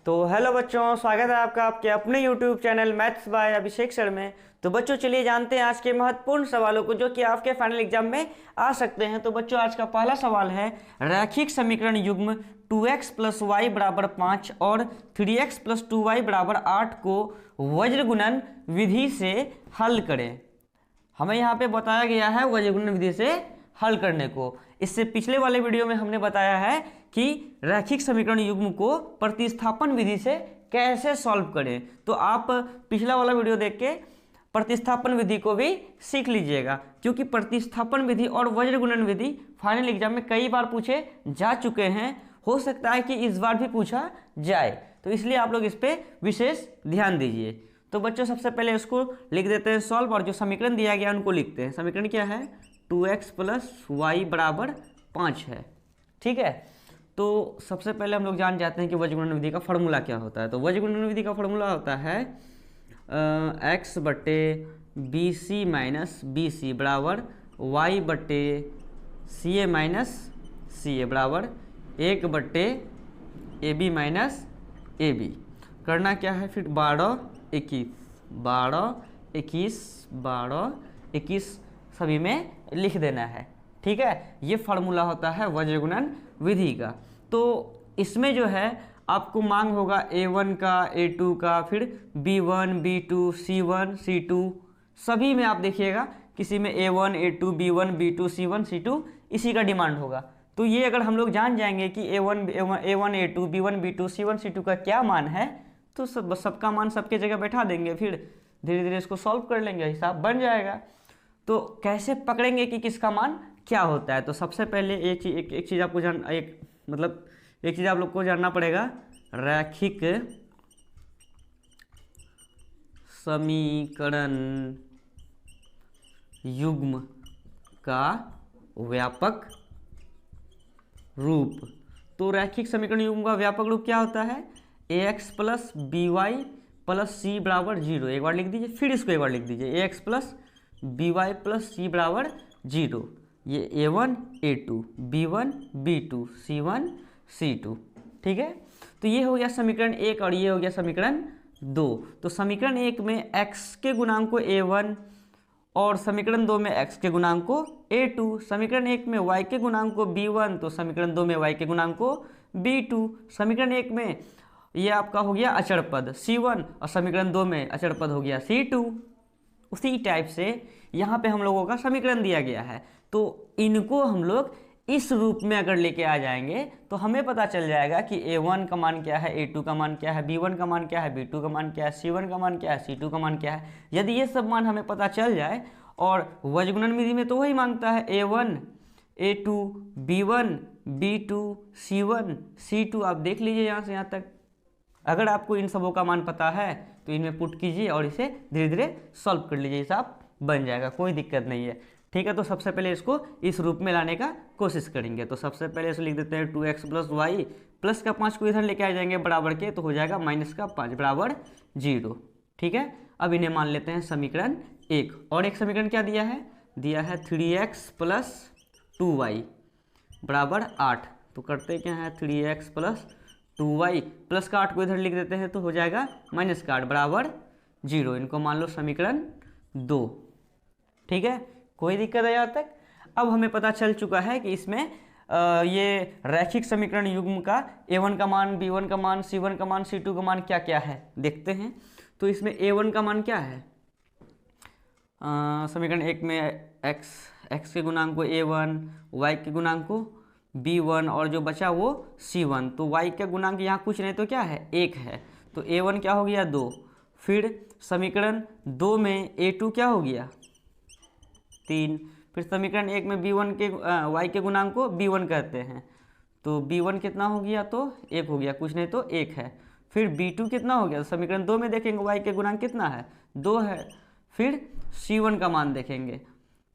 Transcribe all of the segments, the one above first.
तो हेलो बच्चों, स्वागत है आपका आपके अपने YouTube channel maths by Abhishek sir में। तो बच्चों चलिए जानते हैं आज के महत्वपूर्ण सवालों को जो कि आपके फाइनल एग्जाम में आ सकते हैं। तो बच्चों आज का पहला सवाल है, रैखिक समीकरण युग्म 2x + y = 5 और 3x + 2y = 8 को वज्र गुणन विधि से हल करें। हमें यहाँ पे बताया गया है वज्र गुणन विधि से हल करने को। इससे पिछले वाले वीडियो में हमने बताया है कि रैखिक समीकरण युग्म को प्रतिस्थापन विधि से कैसे सॉल्व करें। तो आप पिछला वाला वीडियो देख के प्रतिस्थापन विधि को भी सीख लीजिएगा, क्योंकि प्रतिस्थापन विधि और वज्र गुणन विधि फाइनल एग्जाम में कई बार पूछे जा चुके हैं। हो सकता है कि इस बार भी पूछा जाए, तो इसलिए आप लोग इस पर विशेष ध्यान दीजिए। तो बच्चों सबसे पहले इसको लिख देते हैं सॉल्व, और जो समीकरण दिया गया उनको लिखते हैं। समीकरण क्या है? 2x + y = 5 है। ठीक है, तो सबसे पहले हम लोग जान जाते हैं कि वज्र गुणन विधि का फॉर्मूला क्या होता है। तो वज्र गुणन विधि का फॉर्मूला होता है x बटे BC - BC बराबर y बटे CA - CA बराबर 1 बटे AB - AB। करना क्या है फिर? 12 21 सभी में लिख देना है। ठीक है, ये फार्मूला होता है वज्र गुणन विधि का। तो इसमें जो है आपको मांग होगा A1 का, A2 का, फिर B1 B2 C1 C2 सभी में आप देखिएगा, किसी में A1 A2 B1 B2 C1 C2 इसी का डिमांड होगा। तो ये अगर हम लोग जान जाएंगे कि A1 A2 B1 B2 C1 C2 का क्या मान है, तो सबका मान सबके जगह बैठा देंगे, फिर धीरे धीरे इसको सॉल्व कर लेंगे, हिसाब बन जाएगा। तो कैसे पकड़ेंगे कि किसका मान क्या होता है? तो सबसे पहले एक चीज़ आपको एक चीज़ आप लोग को जानना पड़ेगा। रैखिक समीकरण युग्म का व्यापक रूप। तो रैखिक समीकरण युग्म का व्यापक रूप क्या होता है? ax + by + c = 0। एक बार लिख दीजिए, फिर इसको एक बार लिख दीजिए, ax + by + c = 0। ये A1 A2 B1 B2 C1 C2। ठीक है, तो ये हो गया समीकरण 1 और ये हो गया समीकरण 2। तो समीकरण 1 में x के गुणांक को A1 और समीकरण 2 में x के गुणांक को A2। समीकरण 1 में y के गुणांक को B1, तो समीकरण 2 में y के गुणांक को B2। समीकरण 1 में ये आपका हो गया अचर पद C1 और समीकरण 2 में अचर पद हो गया C2। उसी टाइप से यहाँ पे हम लोगों का समीकरण दिया गया है, तो इनको हम लोग इस रूप में अगर लेके आ जाएंगे तो हमें पता चल जाएगा कि A1 का मान क्या है, A2 का मान क्या है, B1 का मान क्या है, B2 का मान क्या है, C1 का मान क्या है, C2 का मान क्या है। यदि ये सब मान हमें पता चल जाए, और वज्र गुणन विधि में तो वही मांगता है A1 A2 B1 B2 C1 C2। आप देख लीजिए यहाँ से यहाँ तक। अगर आपको इन सबों का मान पता है तो इनमें पुट कीजिए और इसे धीरे धीरे सॉल्व कर लीजिए, हिसाब बन जाएगा, कोई दिक्कत नहीं है। ठीक है, तो सबसे पहले इसको इस रूप में लाने का कोशिश करेंगे। तो सबसे पहले इसे लिख देते हैं 2x + y प्लस का 5 को इधर लेके आ जाएंगे बराबर के, तो हो जाएगा -5 = 0। ठीक है, अब इन्हें मान लेते हैं समीकरण 1। और एक समीकरण क्या दिया है? दिया है 3x + 2y = 8। तो करते क्या है? 3x + 2y प्लस का 8 को इधर लिख देते हैं, तो हो जाएगा -8 = 0। इनको मान लो समीकरण 2। ठीक है, कोई दिक्कत है यहाँ तक? अब हमें पता चल चुका है कि इसमें ये रैखिक समीकरण युग्म का A1 का मान, B1 का मान, C1 का मान, C2 का मान क्या क्या है देखते हैं। तो इसमें A1 का मान क्या है? समीकरण 1 में x के गुणांक को A1, y के गुणांक को B1 और जो बचा वो C1। तो y का गुणांक यहाँ कुछ नहीं तो क्या है? 1 है। तो A1 क्या हो गया? 2। फिर समीकरण 2 में A2 क्या हो गया? 3। फिर समीकरण 1 में B1 के y के गुणांक को B1 कहते हैं, तो B1 कितना हो गया? तो 1 हो गया, कुछ नहीं तो 1 है। फिर B2 कितना हो गया? समीकरण 2 में देखेंगे y के गुणांक कितना है? 2 है। फिर C1 का मान देखेंगे,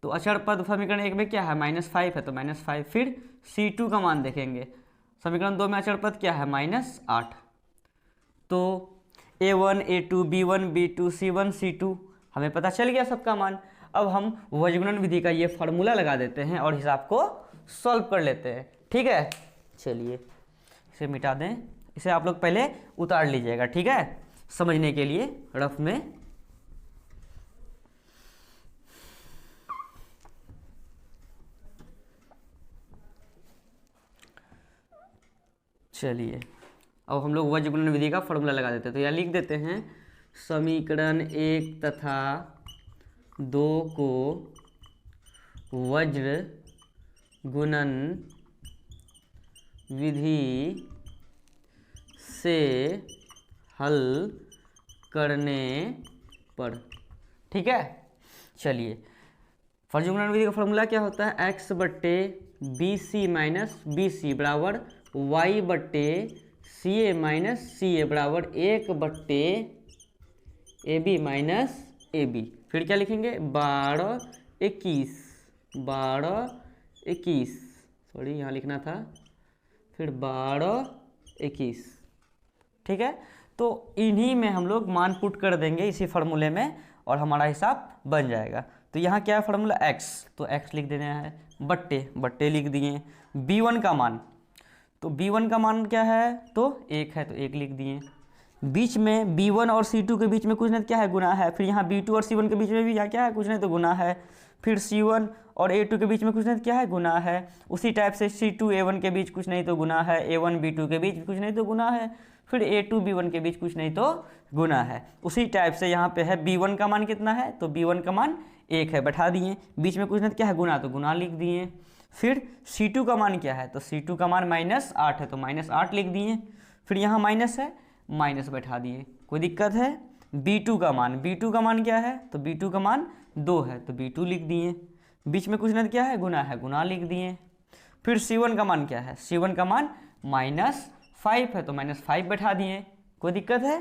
तो अचर पद समीकरण 1 में क्या है? -5 है, तो -5। फिर C2 का मान देखेंगे, समीकरण 2 में अचर पद क्या है? -8। तो A1 A2 B1 B2 C1 C2 हमें पता चल गया सबका मान। अब हम वज्र गुणन विधि का ये फार्मूला लगा देते हैं और हिसाब को सॉल्व कर लेते हैं। ठीक है, चलिए इसे मिटा दें, इसे आप लोग पहले उतार लीजिएगा, ठीक है, समझने के लिए रफ में। चलिए अब हम लोग वज्र गुणन विधि का फॉर्मूला लगा देते हैं। तो यहाँ लिख देते हैं समीकरण 1 तथा 2 को वज्र गुणन विधि से हल करने पर, ठीक है। चलिए वज्र गुणन विधि का फॉर्मूला क्या होता है, x बट्टे B C minus B C बराबर वाई बट्टे सी ए माइनस सी ए बराबर 1 बट्टे A B minus A B. फिर क्या लिखेंगे 12 21, सॉरी यहाँ लिखना था, फिर 12 21, ठीक है। तो इन्हीं में हम लोग मान पुट कर देंगे इसी फार्मूले में और हमारा हिसाब बन जाएगा। तो यहाँ क्या है फार्मूला x, तो x लिख देना है, बट्टे लिख दिए। b1 का मान, तो b1 का मान क्या है, तो 1 है, तो 1 लिख दिए। बीच में b1 और c2 के बीच में कुछ नहीं क्या है, गुना है। फिर यहाँ b2 और c1 के बीच में भी यहाँ क्या है, कुछ नहीं तो गुना है। फिर c1 और a2 के बीच में कुछ नहीं क्या है, गुना है। उसी टाइप से c2 a1 के बीच कुछ नहीं तो गुना है, a1 b2 के बीच कुछ नहीं तो गुना है, फिर a2 b1 के बीच कुछ नहीं तो गुना है। उसी टाइप से यहाँ पे है b1 का मान कितना है, तो b1 का मान 1 है, बैठा दिए। बीच में कुछ नहीं क्या है, गुना, तो गुना लिख दिए। फिर c2 का मान क्या है, तो c2 का मान -8 है, तो -8 लिख दिए। फिर यहाँ माइनस है, माइनस बैठा दिए, कोई दिक्कत है। b2 का मान क्या है, तो b2 का मान 2 है, तो b2 लिख दिए। बीच में कुछ नहीं क्या है, गुना लिख दिए। फिर c1 का मान क्या है, c1 का मान -5 है, तो -5 बैठा दिए, कोई दिक्कत है।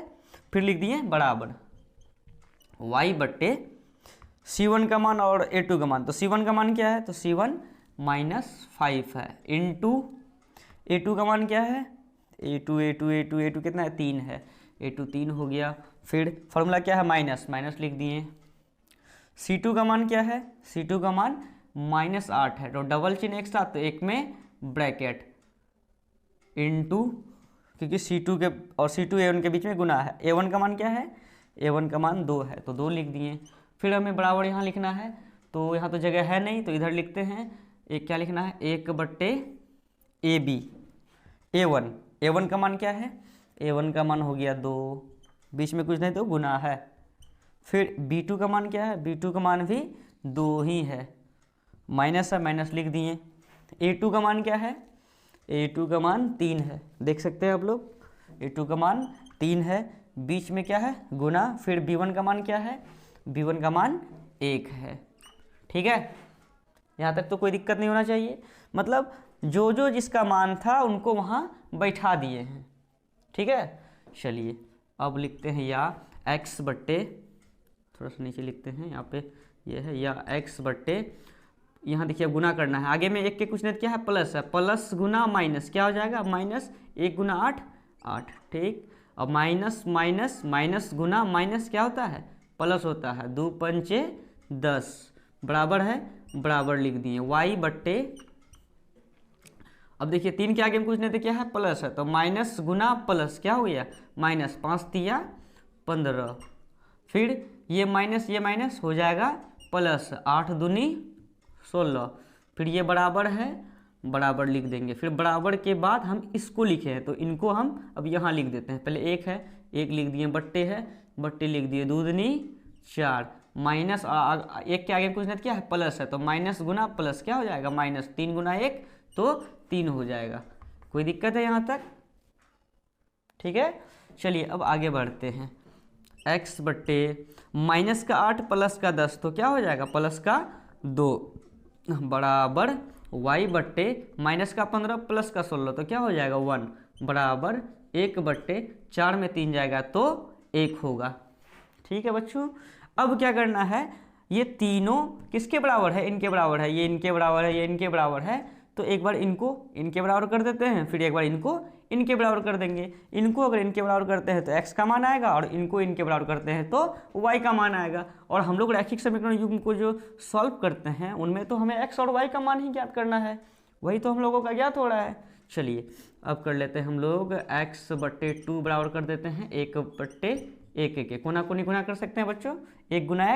फिर लिख दिए बराबर y बट्टे c1 का मान और a2 का मान, तो c1 का मान क्या है, तो c1 -5 है, इंटू a2 का मान क्या है, a2 कितना है, 3 है, a2 3 हो गया। फिर फॉर्मूला क्या है, माइनस लिख दिए। c2 का मान क्या है, c2 का मान -8 है, तो डबल चिन्ह एक साथ, तो एक में ब्रैकेट इंटू, क्योंकि c2 के और c2 a1 के बीच में गुना है। a1 का मान क्या है, a1 का मान 2 है, तो 2 लिख दिए। फिर हमें बराबर यहाँ लिखना है, तो यहाँ तो जगह है नहीं, तो इधर लिखते हैं एक, क्या लिखना है, 1 बट्टे ए बी a1 का मान क्या है, a1 का मान हो गया 2, बीच में कुछ नहीं तो गुना है। फिर b2 का मान क्या है, b2 का मान भी 2 ही है, माइनस है, माइनस लिख दिए। a2 का मान क्या है, a2 का मान 3 है, देख सकते हैं आप लोग, a2 का मान 3 है, बीच में क्या है, गुना। फिर b1 का मान क्या है, b1 का मान 1 है, ठीक है। यहाँ तक तो कोई दिक्कत नहीं होना चाहिए, मतलब जो जिसका मान था उनको वहाँ बैठा दिए हैं, ठीक है। चलिए अब लिखते हैं या x बट्टे, थोड़ा सा नीचे लिखते हैं, यहाँ पे ये है या x बट्टे, यहाँ देखिए गुना करना है, आगे में 1 के कुछ नहीं क्या है, प्लस है, प्लस गुना माइनस क्या हो जाएगा, -1 गुना 8, ठीक। अब माइनस गुना माइनस क्या होता है, प्लस होता है, 2 पंचे 10 बराबर है, बराबर लिख दिए y बट्टे, अब देखिए 3 के आगे में कुछ नहीं तो क्या है, प्लस है, तो माइनस गुना प्लस क्या हो गया, -5 तिया 15, फिर ये माइनस हो जाएगा प्लस, 8 दूनी 16, फिर ये बराबर है, बराबर लिख देंगे। फिर बराबर के बाद हम इसको लिखे हैं, तो इनको हम अब यहाँ लिख देते हैं। पहले 1 है, 1 लिख दिए, बट्टे है, बट्टे लिख दिए, 2 दूनी 4, माइनस 1 के आगे कुछ नहीं क्या है, प्लस है, तो माइनस गुना प्लस क्या हो जाएगा, -3 गुना 1 तो 3 हो जाएगा। कोई दिक्कत है यहाँ तक, ठीक है। चलिए अब आगे बढ़ते हैं, x बट्टे माइनस का 8 प्लस का 10, तो क्या हो जाएगा, प्लस का 2 बराबर y बट्टे माइनस का 15 प्लस का 16, तो क्या हो जाएगा 1 बराबर 1 बट्टे 4 में 3 जाएगा तो 1 होगा, ठीक है बच्चों। अब क्या करना है, ये तीनों किसके बराबर है, इनके बराबर है, ये इनके बराबर है, ये इनके बराबर है, तो एक बार इनको इनके बराबर कर देते हैं, फिर एक बार इनको इनके बराबर कर देंगे। इनको अगर इनके बराबर करते हैं तो x का मान आएगा, और इनको इनके बराबर करते हैं तो y का मान आएगा। और हम लोग रैखिक समीकरण युग्म को जो सॉल्व करते हैं उनमें तो हमें x और y का मान ही ज्ञात करना है, वही तो हम लोगों का ज्ञात हो रहा है। चलिए अब कर लेते हैं हम लोग x/2 बराबर कर देते हैं 1/1 के कोना कोनी गुना कर सकते हैं बच्चों। 1 गुना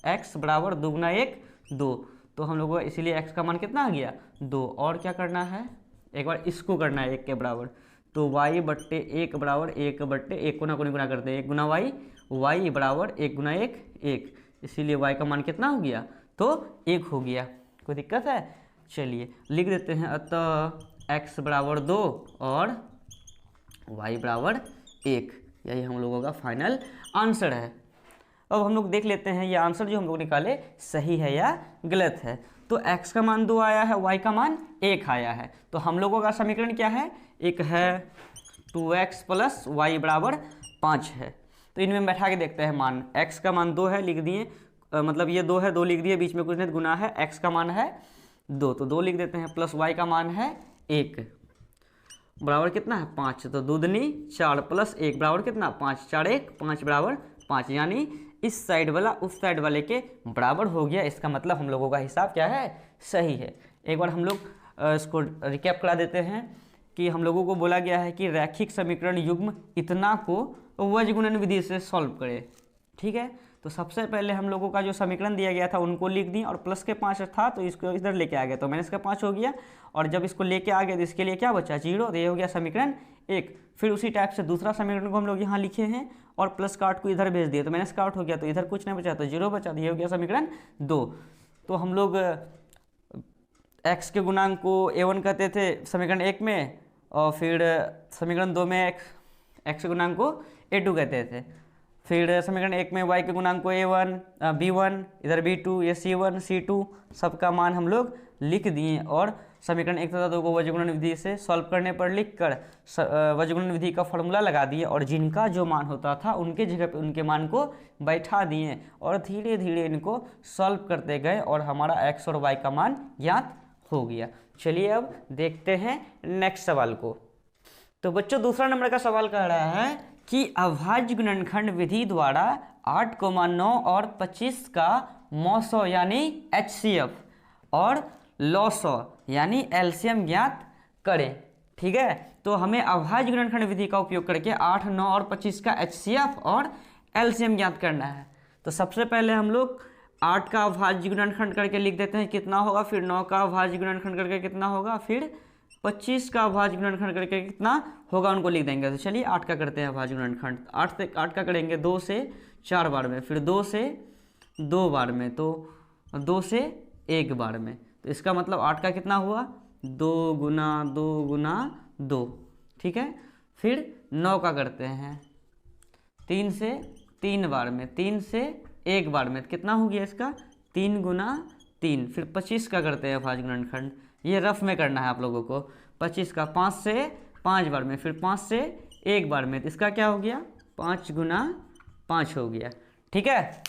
x बराबर 2 गुना 1 2। तो हम लोग को इसीलिए x का मान कितना आ गया 2। और क्या करना है, एक बार इसको करना है 1 के बराबर, तो y/1 बराबर 1/1 कोना कोनी गुना करते हैं 1 गुना y बराबर 1 गुना 1 1। इसीलिए y का मान कितना हो गया, तो 1 हो गया। कोई दिक्कत है? चलिए लिख देते हैं, अतः x बराबर 2 और y बराबर 1। यही हम लोगों का फाइनल आंसर है। अब हम लोग देख लेते हैं ये आंसर जो हम लोग निकाले सही है या गलत है। तो x का मान 2 आया है, y का मान 1 आया है। तो हम लोगों का समीकरण क्या है, एक है 2x + y बराबर 5 है। तो इनमें बैठा के देखते हैं मान। x का मान 2 है, लिख दिए, मतलब ये 2 है, 2 लिख दिए, बीच में कुछ नहीं गुना है, x का मान है 2 तो 2 लिख देते हैं, प्लस y का मान है 1 बराबर कितना है 5। तो 2 दूनी 4 + 1 बराबर कितना 5, 4 1 5 बराबर 5, यानी इस साइड वाला उस साइड वाले के बराबर हो गया। इसका मतलब हम लोगों का हिसाब क्या है, सही है। एक बार हम लोग इसको रिकैप करा देते हैं कि हम लोगों को बोला गया है कि रैखिक समीकरण युग्म इतना को वज्रगुणन विधि से सॉल्व करें। ठीक है, तो सबसे पहले हम लोगों का जो समीकरण दिया गया था उनको लिख दिए, और प्लस के 5 था तो इसको इधर लेके आ गया तो माइनस का 5 हो गया, और जब इसको लेके आ गया तो इसके लिए क्या बचा 0, तो ये हो गया समीकरण 1। फिर उसी टाइप से दूसरा समीकरण को हम लोग यहाँ लिखे हैं और प्लस का 8 को इधर भेज दिए तो माइनस का 8 हो गया, तो इधर कुछ नहीं बचा तो 0 बचा, तो ये हो गया समीकरण 2। तो हम लोग x के गुणांक को a1 कहते थे समीकरण 1 में, और फिर समीकरण 2 में x के गुणांक को a2 कहते थे। फिर समीकरण 1 में y के गुणांक को a1 b1, इधर b2, ये c1 c2 सबका मान हम लोग लिख दिए, और समीकरण 1 तथा 2 को वज्रगुणन विधि से सॉल्व करने पर लिखकर वज्रगुणन विधि का फॉर्मूला लगा दिए, और जिनका जो मान होता था उनके जगह पे उनके मान को बैठा दिए, और धीरे धीरे इनको सॉल्व करते गए और हमारा x और y का मान ज्ञात हो गया। चलिए अब देखते हैं नेक्स्ट सवाल को। तो बच्चों दूसरा नंबर का सवाल कह रहा है कि अभाज्य गुणनखंड विधि द्वारा 8,9 और 25 का मौसौ यानी HCF और लौसौ यानी LCM ज्ञात करें। ठीक है, तो हमें अभाज्य गुणनखंड विधि का उपयोग करके 8, 9 और 25 का HCF और LCM ज्ञात करना है। तो सबसे पहले हम लोग 8 का अभाज्य गुणनखंड करके लिख देते हैं कितना होगा, फिर 9 का अभाज्य गुणनखंड करके कितना होगा, फिर 25 का अभाज्य गुणनखंड करके कितना होगा उनको लिख देंगे। तो चलिए 8 का करते हैं अभाज्य गुणनखंड। 8 का करेंगे 2 से 4 बार में, फिर 2 से 2 बार में, तो 2 से 1 बार में। तो इसका मतलब 8 का कितना हुआ 2 गुना 2 गुना 2। ठीक है, फिर 9 का करते हैं 3 से 3 बार में, 3 से 1 बार में, कितना हो गया इसका 3 गुना 3। फिर 25 का करते हैं अभाज्य गुणनखंड, ये रफ में करना है आप लोगों को। 25 का 5 से 5 बार में, फिर 5 से 1 बार में, तो इसका क्या हो गया 5 गुना 5 हो गया। ठीक है,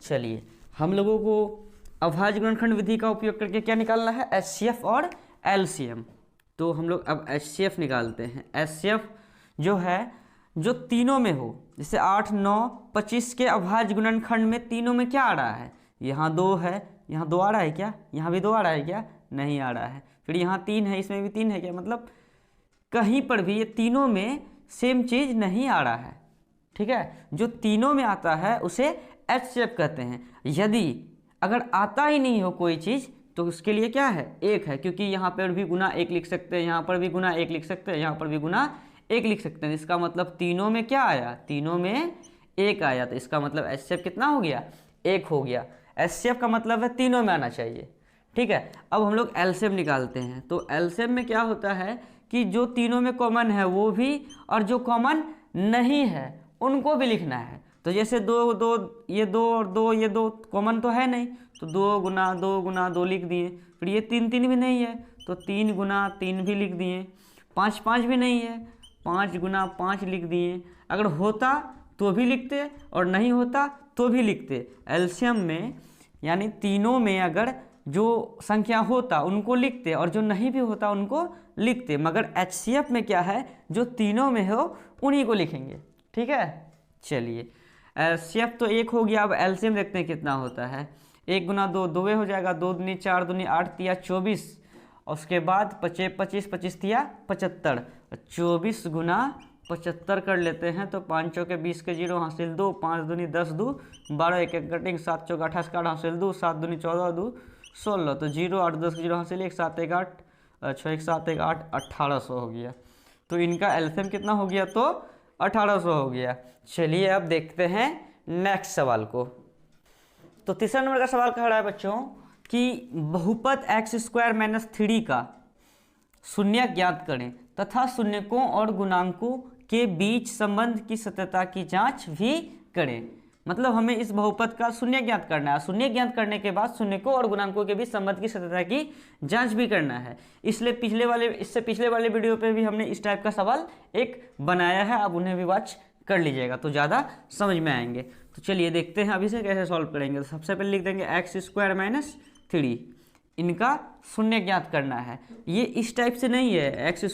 चलिए हम लोगों को अभाज्य गुणनखंड विधि का उपयोग करके क्या निकालना है HCF और LCM। तो हम लोग अब HCF निकालते हैं। HCF जो है जो तीनों में हो, जैसे 8, 9, 25 के अभाज्य गुणनखंड में तीनों में क्या आ रहा है, यहाँ 2 है, यहाँ 2 आ रहा है क्या, यहाँ भी 2 आ रहा है क्या, नहीं आ रहा है। फिर यहाँ 3 है, इसमें भी 3 है क्या, मतलब कहीं पर भी ये तीनों में सेम चीज़ नहीं आ रहा है। ठीक है, जो तीनों में आता है उसे HCF कहते हैं। यदि अगर आता ही नहीं हो कोई चीज़ तो उसके लिए क्या है 1 है, क्योंकि यहाँ पर भी गुना 1 लिख सकते हैं, यहाँ पर भी गुना 1 लिख सकते हैं, यहाँ पर भी गुना 1 लिख सकते हैं। इसका मतलब तीनों में क्या आया, तीनों में 1 आया, तो इसका मतलब HCF कितना हो गया 1 हो गया। HCF का मतलब है तीनों में आना चाहिए। ठीक है, अब हम लोग LCM निकालते हैं। तो LCM में क्या होता है कि जो तीनों में कॉमन है वो भी, और जो कॉमन नहीं है उनको भी लिखना है। तो जैसे 2 2 ये 2 और 2 ये 2 कॉमन तो है नहीं, तो 2 गुना 2 गुना 2 लिख दिए। फिर ये 3 3 भी नहीं है तो 3 गुना 3 भी लिख दिए। 5 5 भी नहीं है, 5 गुना 5 लिख दिए। अगर होता तो भी लिखते और नहीं होता तो भी लिखते। LCM में यानी तीनों में अगर जो संख्या होता उनको लिखते और जो नहीं भी होता उनको लिखते, मगर HCF में क्या है जो तीनों में हो उन्हीं को लिखेंगे। ठीक है, चलिए HCF तो 1 हो गया। अब LCM देखते हैं कितना होता है। 1 गुना 2 2 हो जाएगा, 2 दूनी 4 दूनी 8 तिया 24, और उसके बाद 25 25 दिया 75, 24 गुना 75 कर लेते हैं तो 5 चौके 20 के 0 हासिल 2, 5 दूनी 10 2 12 1 1 कटिंग 7 चौके 28 का हासिल 2, 7 दूनी 14 2 16 तो 0 8 10 के 0 हासिल 1 7 1 8 6 1 7 1 8 1800 हो गया। तो इनका एलसीएम कितना हो गया? तो 1800 हो गया। चलिए अब देखते हैं नेक्स्ट सवाल को। तो तीसरा नंबर का सवाल कह रहा है बच्चों कि बहुपद x² - 3 का शून्य ज्ञात करें तथा शून्यकों और गुणांकों के बीच संबंध की सत्यता की जांच भी करें। मतलब हमें इस बहुपद का शून्य ज्ञात करना है, शून्य ज्ञात करने के बाद शून्यकों और गुणांकों के बीच संबंध की सत्यता की जांच भी करना है। इसलिए इससे पिछले वाले वीडियो पे भी हमने इस टाइप का सवाल एक बनाया है, आप उन्हें भी वॉच कर लीजिएगा तो ज़्यादा समझ में आएंगे। तो चलिए देखते हैं अभी से कैसे सॉल्व करेंगे। तो सबसे पहले लिख देंगे x² - 3, इनका शून्य ज्ञात करना है। ये इस टाइप से नहीं है x²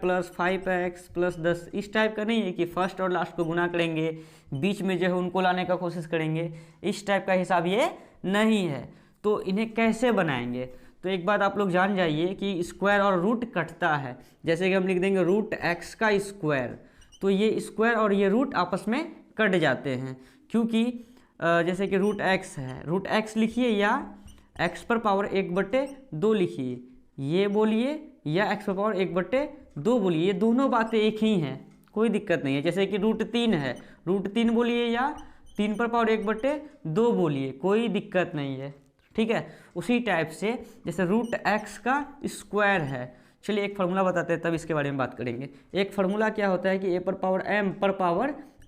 + 5x + 10, इस टाइप का नहीं है कि फर्स्ट और लास्ट को गुना करेंगे, बीच में जो है उनको लाने का कोशिश करेंगे, इस टाइप का हिसाब ये नहीं है। तो इन्हें कैसे बनाएंगे? तो एक बात आप लोग जान जाइए कि स्क्वायर और रूट कटता है। जैसे कि हम लिख देंगे √x², तो ये स्क्वायर और ये रूट आपस में कट जाते हैं, क्योंकि जैसे कि √x है, √x लिखिए या x⁻1/2 लिखिए, ये बोलिए या x⁻1/2 बोलिए, ये दोनों बातें एक ही हैं, कोई दिक्कत नहीं है। जैसे कि √3 है, √3 बोलिए या 3/1/2 बोलिए, कोई दिक्कत नहीं है, ठीक है। उसी टाइप से जैसे √x का स्क्वायर है, चलिए एक फार्मूला बताते हैं तब इसके बारे में बात करेंगे। एक फार्मूला क्या होता है कि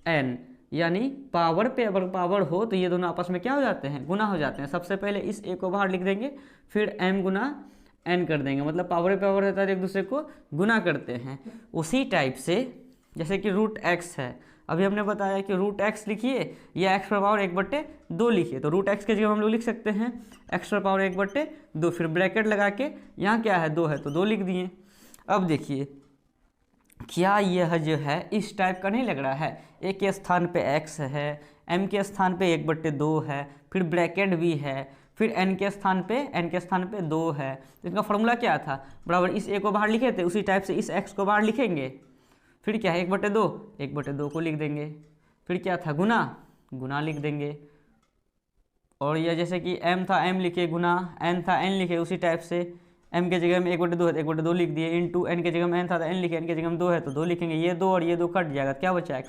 a/m/n, यानी पावर पे अगर पावर हो तो ये दोनों आपस में क्या हो जाते हैं? गुना हो जाते हैं। सबसे पहले इस a को बाहर लिख देंगे, फिर m गुना n कर देंगे, मतलब पावर पे पावर रहता है, एक दूसरे को गुना करते हैं। उसी टाइप से जैसे कि √x है, अभी हमने बताया कि √x लिखिए या x⁻1/2 लिखिए, तो √x के जगह हम लोग लिख सकते हैं x⁻1/2, फिर ब्रैकेट लगा के यहाँ क्या है 2 है तो 2 लिख दिए। अब देखिए क्या यह जो है इस टाइप का नहीं लग रहा है? a के स्थान पे x है, m के स्थान पे 1/2 है, फिर ब्रैकेट भी है, फिर n के स्थान पे 2 है। तो इसका फॉर्मूला क्या था? बराबर इस a को बाहर लिखे थे, उसी टाइप से इस x को बाहर लिखेंगे, फिर क्या है 1/2 को लिख देंगे, फिर क्या था गुना लिख देंगे। और यह जैसे कि m था m लिखे, गुना n था n लिखे, उसी टाइप से m के जगह में 1/2 है तो 1/2 लिख दिए, इंटू n के जगह में n था तो n लिखे, n के जगह में 2 है तो 2 लिखेंगे। ये 2 और ये 2 कट जाएगा, क्या बचा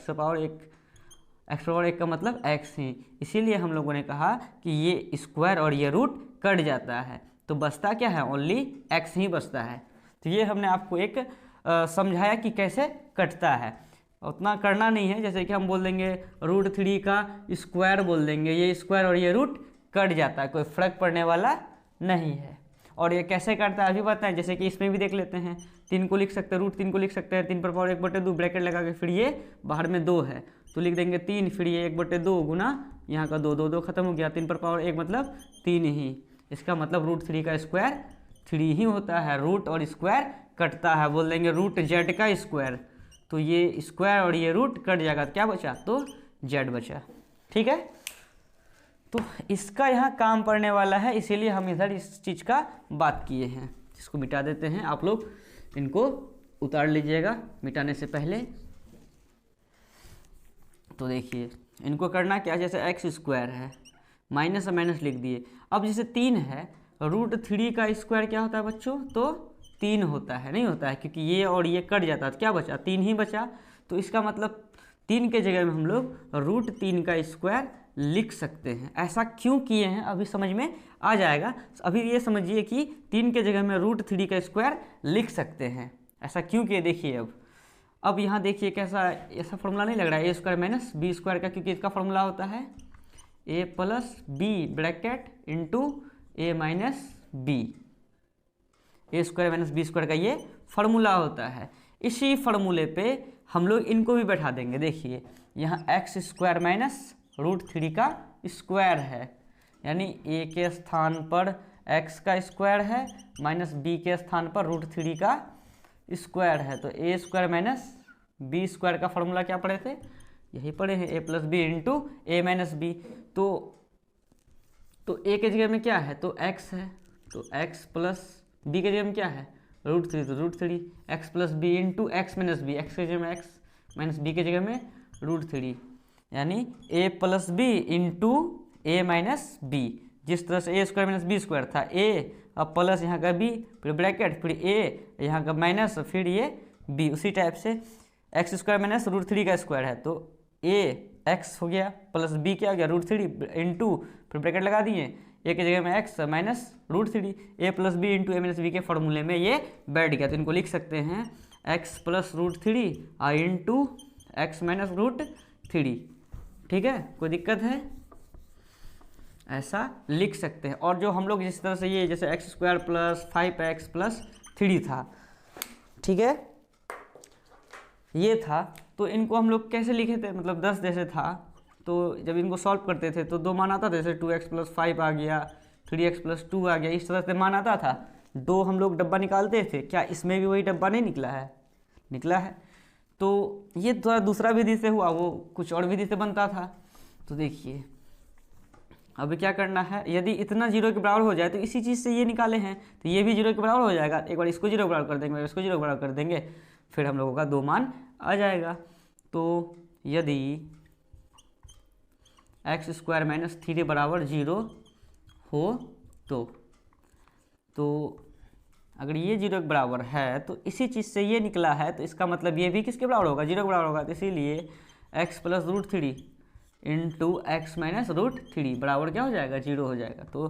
x⁻1 का मतलब x ही, इसीलिए हम लोगों ने कहा कि ये स्क्वायर और ये रूट कट जाता है, तो बचता क्या है? ओनली x ही बचता है। तो ये हमने आपको एक समझाया कि कैसे कटता है, उतना करना नहीं है। जैसे कि हम बोल देंगे √3 का स्क्वायर बोल देंगे, ये स्क्वायर और ये रूट कट जाता है, कोई फर्क पड़ने वाला नहीं है। और ये कैसे करता है अभी बताएं, जैसे कि इसमें भी देख लेते हैं, 3 को लिख सकते हैं, √3 को लिख सकते हैं 3/1/2 ब्रैकेट लगा के, फिर ये बाहर में 2 है तो लिख देंगे 3, फिर ये 1/2 गुना यहाँ का 2 2 2 खत्म हो गया, 3/1 मतलब 3 ही। इसका मतलब √3 का स्क्वायर 3 ही होता है, रूट और स्क्वायर कटता है, बोल देंगे √z का स्क्वायर, तो ये स्क्वायर और ये रूट कट जाएगा, क्या बचा? तो z बचा, ठीक है। तो इसका यहाँ काम पड़ने वाला है, इसीलिए हम इधर इस चीज़ का बात किए हैं। इसको मिटा देते हैं, आप लोग इनको उतार लीजिएगा मिटाने से पहले। तो देखिए इनको करना क्या, जैसे x² है, माइनस माइनस लिख दिए। अब जैसे 3 है, √3 का स्क्वायर क्या होता है बच्चों? तो 3 होता है, नहीं होता है, क्योंकि ये और ये कट जाता है, तो क्या बचा? 3 ही बचा। तो इसका मतलब 3 के जगह में हम लोग √3 का स्क्वायर लिख सकते हैं। ऐसा क्यों किए हैं अभी समझ में आ जाएगा। अभी ये समझिए कि 3 के जगह में √3 का स्क्वायर लिख सकते हैं, ऐसा क्यों किए देखिए। अब यहाँ देखिए कैसा, ऐसा फॉर्मूला नहीं लग रहा है a² - b² का, क्योंकि इसका फॉर्मूला होता है a + b bracket into a - b, a² - b² का ये फार्मूला होता है। इसी फार्मूले पे हम लोग इनको भी बैठा देंगे। देखिए यहाँ x² - √3 का स्क्वायर है, यानी a के स्थान पर x का स्क्वायर है माइनस b के स्थान पर √3 का स्क्वायर है। तो a² - b² का फॉर्मूला क्या पढ़े थे? यही पढ़े हैं, a + b into a - b। तो a के जगह में क्या है? तो x है, तो x + बी के जगह में क्या है √3, तो √3 x plus B into x minus B, x के जगह में एक्स माइनस बी के जगह में √3, यानी ए प्लस बी इंटू ए माइनस बी। जिस तरह से ए स्क्वायर माइनस बी स्क्वायर था, ए अब प्लस यहाँ का बी, फिर ब्रैकेट, फिर ए यहाँ का माइनस, फिर ये बी, उसी टाइप से एक्स स्क्वायर माइनस √3 का स्क्वायर है, तो ए एक्स हो गया प्लस बी क्या हो गया √3 इंटू, फिर ब्रैकेट लगा दिए, ए के जगह में एक्स माइनस √3, ए प्लस बी इंटू ए माइनस बी के फॉर्मूले में ये बैठ गया। तो इनको लिख सकते हैं x plus √3 into x minus √3। ठीक है, कोई दिक्कत है? ऐसा लिख सकते हैं। और जो हम लोग जिस तरह से ये जैसे x square plus 5x plus 3 था, ठीक है, ये था, तो इनको हम लोग कैसे लिखे थे, मतलब 10 जैसे था, तो जब इनको सॉल्व करते थे तो 2 मान आता था, जैसे 2x प्लस 5 आ गया, 3x प्लस 2 आ गया, इस तरह से मान आता था। 2 हम लोग डब्बा निकालते थे, क्या इसमें भी वही डब्बा नहीं निकला है? निकला है। तो ये थोड़ा दूसरा विधि से हुआ, वो कुछ और विधि से बनता था। तो देखिए अभी क्या करना है, यदि इतना 0 के बराबर हो जाए तो इसी चीज़ से ये निकाले हैं, तो ये भी 0 के बराबर हो जाएगा। एक बार इसको 0 के बराबर कर देंगे, इसको 0 के बराबर कर देंगे, फिर हम लोगों का 2 मान आ जाएगा। तो यदि एक्स स्क्वायर माइनस 3 बराबर 0 हो तो अगर ये 0 के बराबर है तो इसी चीज़ से ये निकला है, तो इसका मतलब ये भी किसके बराबर होगा? 0 के बराबर होगा। तो इसीलिए x plus √3 into x minus √3 बराबर क्या हो जाएगा? 0 हो जाएगा। तो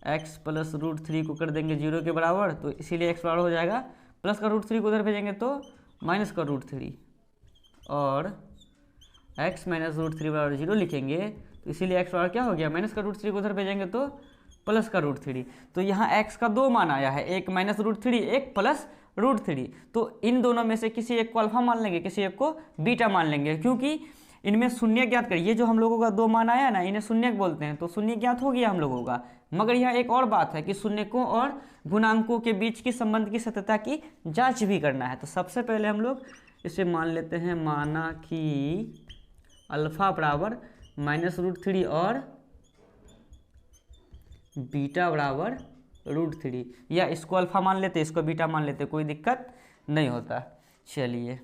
x प्लस √3 को कर देंगे 0 के बराबर, तो इसीलिए x बराबर हो जाएगा, प्लस का √3 को उधर भेजेंगे तो माइनस का √3, और x माइनस √3 बराबर 0 लिखेंगे, तो इसीलिए x बराबर क्या हो गया? माइनस का √3 को उधर भेजेंगे तो प्लस का √3। तो यहाँ x का 2 मान आया है, एक माइनस √3, एक प्लस √3। तो इन दोनों में से किसी एक को अल्फा मान लेंगे, किसी एक को बीटा मान लेंगे, क्योंकि इनमें शून्य ज्ञात करिए। जो हम लोगों का 2 मान आया ना, इन्हें शून्य बोलते हैं, तो शून्य ज्ञात हो गया हम लोगों का। मगर यहाँ एक और बात है कि शून्यकों और गुणांकों के बीच की संबंध की सत्यता की जांच भी करना है। तो सबसे पहले हम लोग इसे मान लेते हैं, माना कि अल्फा बराबर माइनस √3 और बीटा बराबर √3, या इसको अल्फा मान लेते, इसको बीटा मान लेते, कोई दिक्कत नहीं होता। चलिए,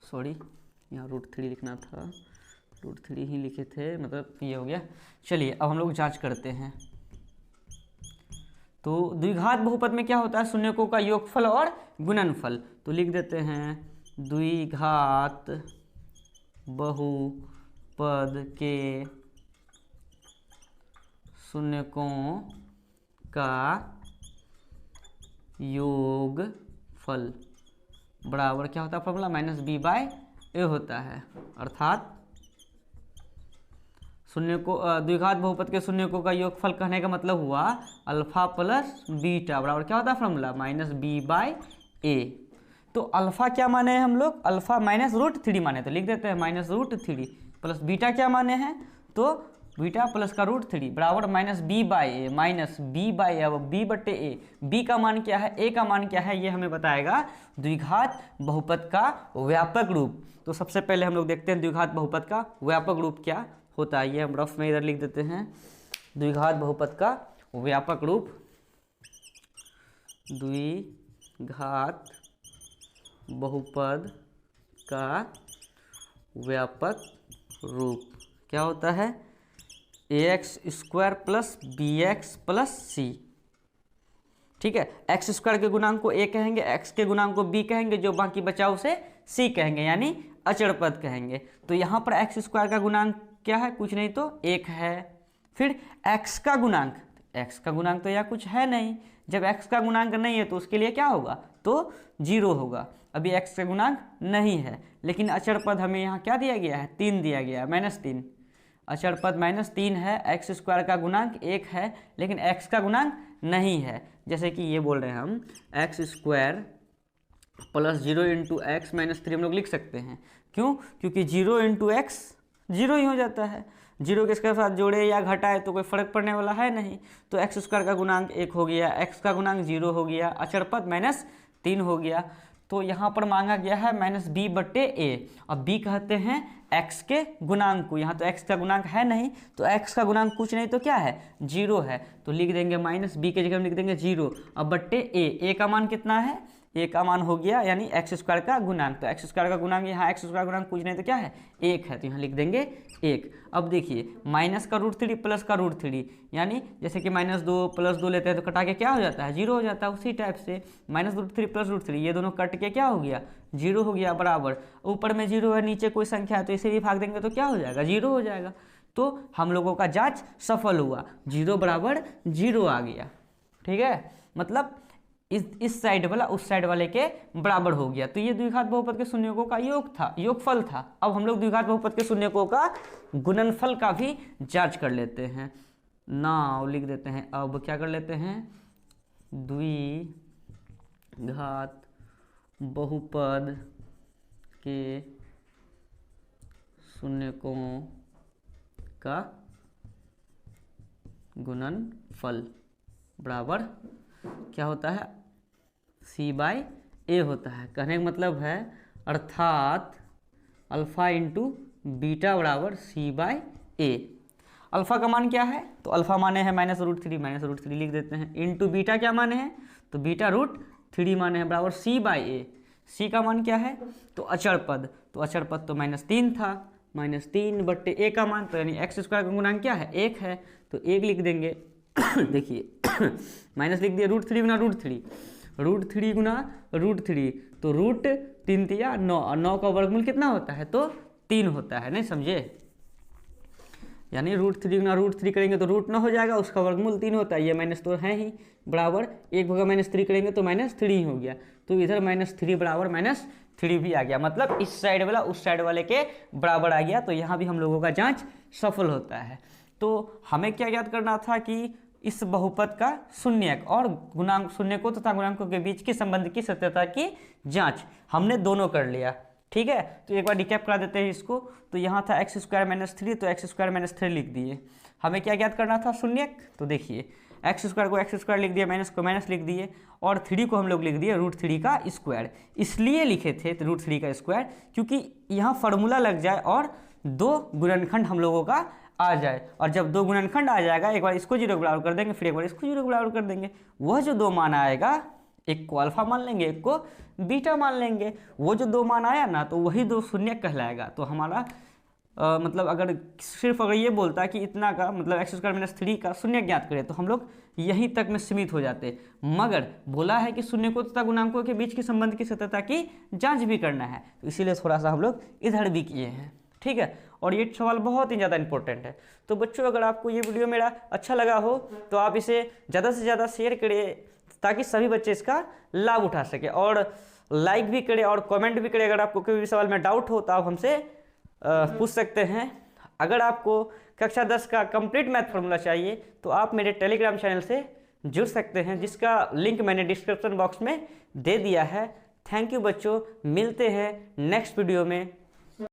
सॉरी यहाँ √3 लिखना था, √3 ही लिखे थे, मतलब ये हो गया। चलिए अब हम लोग जांच करते हैं। तो द्विघात बहुपद में क्या होता है? शून्यकों का योगफल और गुणनफल। तो लिख देते हैं द्विघात बहुपद के शून्यकों का योगफल बराबर क्या होता है? फॉर्मूला -b/a होता है। अर्थात शून्यकों द्विघात बहुपद के शून्यकों का योगफल कहने का मतलब हुआ अल्फा प्लस बीटा बराबर क्या होता है? Formula -b/a। तो अल्फा क्या माने हैं हम लोग? अल्फा माइनस √3 माने, तो लिख देते हैं -√3, प्लस बीटा क्या माने हैं? तो बीटा प्लस का √3 बराबर -b/a, -b/a। अब b/a, b का मान क्या है, a का मान क्या है, ये हमें बताएगा द्विघात बहुपद का व्यापक रूप। तो सबसे पहले हम लोग देखते हैं द्विघात बहुपद का व्यापक रूप क्या होता है। ये हम रफ में इधर लिख देते हैं, द्विघात बहुपद का व्यापक रूप। द्विघात बहुपद का व्यापक रूप क्या होता है? ax² plus bx plus c। ठीक है, x² के गुणांक को a कहेंगे, x के गुणांक को b कहेंगे, जो बाकी बचा उसे c कहेंगे, यानी अचर पद कहेंगे। तो यहाँ पर x² का गुणांक क्या है? कुछ नहीं तो 1 है। फिर x का गुणांक, x का गुणांक तो यहाँ कुछ है नहीं। जब x का गुणांक नहीं है तो उसके लिए क्या होगा? तो 0 होगा। अभी x का गुणांक नहीं है, लेकिन अचर पद हमें यहाँ क्या दिया गया है? 3 दिया गया है, -3। अचर पद -3 है, x² का गुणांक 1 है, लेकिन x का गुणांक नहीं है। जैसे कि ये बोल रहे हैं हम x² plus 0 into x minus 3 हम लोग लिख सकते हैं। क्यों? क्योंकि 0 इंटू एक्स 0 ही हो जाता है। 0 के इसके साथ जोड़े या घटाए तो कोई फर्क पड़ने वाला है नहीं। तो x² का गुणांक 1 हो गया, x का गुणांक 0 हो गया, अचर पद -3 हो गया। तो यहाँ पर मांगा गया है -b/a। अब b कहते हैं x के गुणांक को, यहाँ तो x का गुणांक है नहीं, तो x का गुणांक कुछ नहीं तो क्या है 0 है, तो लिख देंगे -b के जगह में लिख देंगे 0। अब बट्टे a का मान कितना है, a का मान हो गया यानी x² का गुणांक, तो x² का गुणांक यहाँ x² गुणांक कुछ नहीं तो क्या है 1 है, तो यहाँ लिख देंगे 1। अब देखिए माइनस का √3 प्लस का √3, यानी जैसे कि -2 + 2 लेते हैं तो कटा के क्या हो जाता है 0 हो जाता है, उसी टाइप से -√3 प्लस √3 ये दोनों कट के क्या हो गया 0 हो गया, बराबर ऊपर में 0 है नीचे कोई संख्या है तो इसे भी भाग देंगे तो क्या हो जाएगा 0 हो जाएगा। तो हम लोगों का जांच सफल हुआ, 0 बराबर 0 आ गया। ठीक है, मतलब इस साइड वाला उस साइड वाले के बराबर हो गया। तो ये द्विघात बहुपद के शून्यकों का योगफल था। अब हम लोग द्विघात बहुपद के शून्यकों का गुणनफल का भी जांच कर लेते हैं। नाउ लिख देते हैं, अब क्या कर लेते हैं, द्विघात बहुपद के शून्यकों का गुणनफल बराबर क्या होता है c/a होता है। कहने का मतलब है अर्थात अल्फा इंटू बीटा बराबर c/a। अल्फा का मान क्या है, तो अल्फा माने हैं -√3 लिख देते हैं, इंटू बीटा क्या माने हैं, तो बीटा √3 माने हैं बराबर c/a। c का मान क्या है, तो अचर पद, तो अचर पद तो -3 था, -3/a का मान, तो यानी x² का गुणांक क्या है 1 है, तो 1 लिख देंगे। देखिए माइनस लिख दिया √3 गुना √3, √3 गुना √3, तो √3 या 9, और 9 का वर्गमूल कितना होता है, तो 3 होता है, नहीं समझे, यानी √3 गुना √3 करेंगे तो √9 हो जाएगा, उसका वर्गमूल 3 होता है, ये माइनस तो है ही, बराबर 1 होगा -3 करेंगे तो -3 हो गया, तो इधर -3 बराबर -3 भी आ गया, मतलब इस साइड वाला उस साइड वाले के बराबर आ गया। तो यहाँ भी हम लोगों का जांच सफल होता है। तो हमें क्या याद करना था कि इस बहुपद का शून्यक और गुणांक, शून्यकों तथा गुणांकों के बीच के संबंध की सत्यता की जांच हमने दोनों कर लिया। ठीक है, तो एक बार रिकैप करा देते हैं इसको। तो यहाँ था x² -3, तो x² -3 लिख दिए। हमें क्या ज्ञात करना था शून्यक, तो देखिए x² को x² लिख दिया, माइनस को माइनस लिख दिए, और 3 को हम लोग लिख दिए √3 का स्क्वायर। इसलिए लिखे थे √3 का स्क्वायर क्योंकि यहाँ फार्मूला लग जाए और 2 गुणनखंड हम लोगों का आ जाए, और जब 2 गुणनखंड आ जाएगा, एक बार इसको 0 के बराबर कर देंगे, फिर एक बार इसको 0 के बराबर कर देंगे, वह जो 2 मान आएगा, एक को अल्फा मान लेंगे, एक को बीटा मान लेंगे, वो जो 2 मान आया ना, तो वही 2 शून्यक कहलाएगा। तो हमारा मतलब अगर सिर्फ अगर ये बोलता है कि इतना का मतलब x² -3 का शून्यक ज्ञात करें, तो हम लोग यहीं तक में सीमित हो जाते, मगर बोला है कि शून्यकों तथा गुणांकों के बीच के संबंध की सत्यता की जांच भी करना है, तो इसीलिए थोड़ा सा हम लोग इधर भी किए हैं। ठीक है, और ये सवाल बहुत ही ज़्यादा इंपॉर्टेंट है। तो बच्चों अगर आपको ये वीडियो मेरा अच्छा लगा हो तो आप इसे ज़्यादा से ज़्यादा शेयर करें ताकि सभी बच्चे इसका लाभ उठा सके, और लाइक भी करें और कमेंट भी करें। अगर आपको कोई भी सवाल में डाउट हो तो आप हमसे पूछ सकते हैं। अगर आपको कक्षा 10 का कंप्लीट मैथ फार्मूला चाहिए तो आप मेरे टेलीग्राम चैनल से जुड़ सकते हैं, जिसका लिंक मैंने डिस्क्रिप्शन बॉक्स में दे दिया है। थैंक यू बच्चों, मिलते हैं नेक्स्ट वीडियो में।